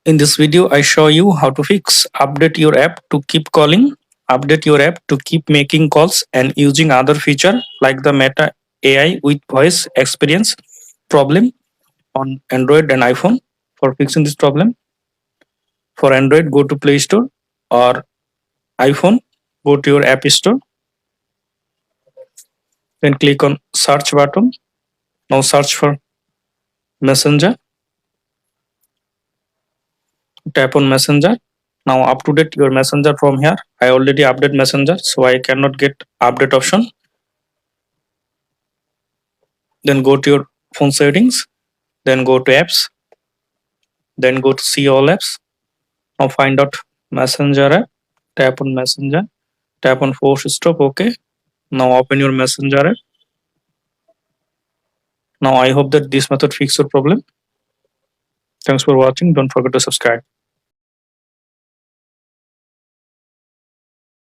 In this video, I show you how to fix update your app to keep calling, update your app to keep making calls and using other feature like the Meta AI with voice experience problem on Android and iPhone. For fixing this problem, for Android, go to Play Store, or iPhone, go to your App Store, then click on search button. Now search for Messenger, tap on Messenger. Now up to date your Messenger from here. I already update Messenger, so I cannot get update option. Then go to your phone settings, then go to apps, then go to see all apps. Now find out Messenger app, tap on Messenger, tap on force stop. Okay, now open your Messenger app. Now I hope that this method fix your problem. Thanks for watching. Don't forget to subscribe.